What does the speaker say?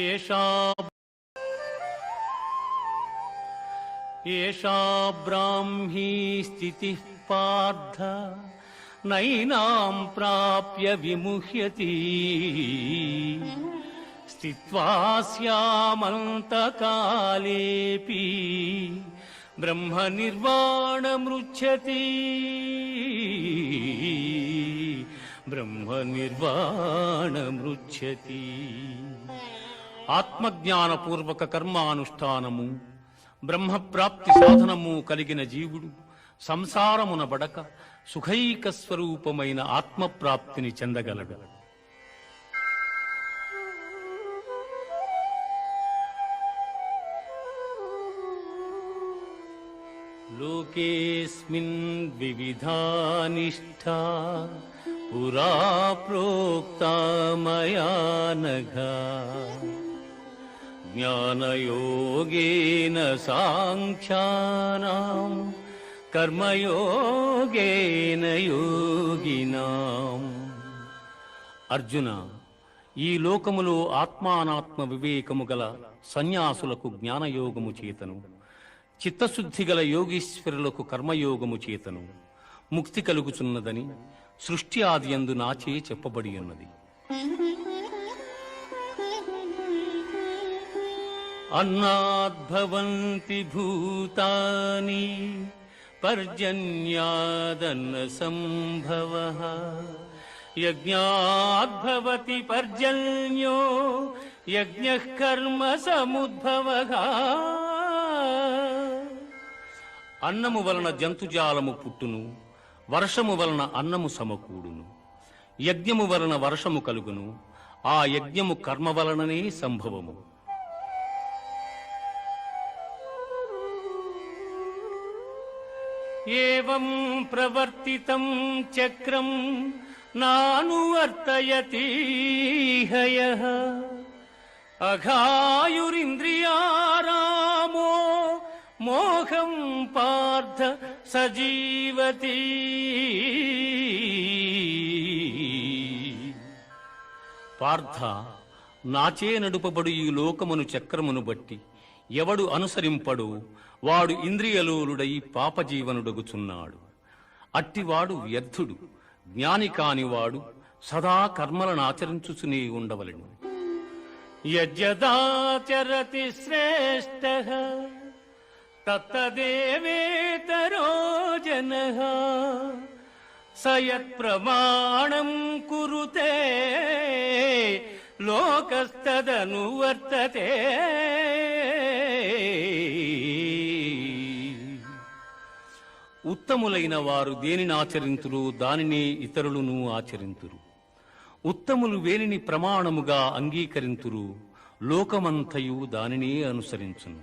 ఏషా బ్రాహ్మీ స్థితిః పార్థ నైనాం ప్రాప్య విముహ్యతి స్థిత్వా స్యామంతకాలేపి బ్రహ్మ నిర్వాణమృచ్ఛతి బ్రహ్మ నిర్వాణమృచ్ఛతి. ఆత్మజ్ఞానపూర్వక కర్మానుష్ఠానము బ్రహ్మప్రాప్తి సాధనము కలిగిన జీవుడు సంసారమున బడక సుఖైక స్వరూపమైన ఆత్మప్రాప్తిని చెందగలడు. లోకేస్మిన్ వివిధా నిష్ఠా పురా ప్రోక్తా మయా నఘ జ్ఞానయోగేన సాంఖ్యానాం కర్మయోగేన యోగినాం. అర్జున, ఈ లోకములో ఆత్మానాత్మ వివేకము గల సన్యాసులకు జ్ఞానయోగము చేతను, చిత్తశుద్ధి గల యోగీశ్వరులకు కర్మయోగము చేతను ముక్తి కలుగుచున్నదని సృష్టి ఆది యందు నాచే చెప్పబడి ఉన్నది. అన్నాద్భవంతి భూతాని పర్జన్యాదన్న సంభవః యజ్ఞాద్భవతి పర్జన్యో యజ్ఞః కర్మ సముద్భవః. అన్నము వలన జంతుజాలము పుట్టును, వర్షము వలన అన్నము సమకూడును, యజ్ఞము వలన వర్షము కలుగును, ఆ యజ్ఞము కర్మ వలననే సంభవము. ఏవం ప్రవర్తితం చక్రం నానువర్తయతి హయః అఘాయురింద్రియారామో మోహం పార్థ సజీవతి. పార్థ, నాచే నడుపబడు ఈ లోకమును చక్రమును బట్టి ఎవడు అనుసరింపడు వాడు ఇంద్రియలోలుడై పాపజీవనుడగుచున్నాడు. అట్టివాడు వ్యర్థుడు. జ్ఞాని కానివాడు సదా కర్మలను ఆచరించుచునే ఉండవలెను. యజ్జదాచరతి శ్రేష్ఠః తత్తదేవేతరో జనః స యత్ప్రమాణం కురుతే లోకస్తదనువర్తతే. ఉత్తములైన వారు దేనిని ఆచరింతురు దానిని ఇతరులను ఆచరింతురు. ఉత్తములు వేనిని ప్రమాణముగా అంగీకరింతురు లోకమంతయు దానినే అనుసరించును.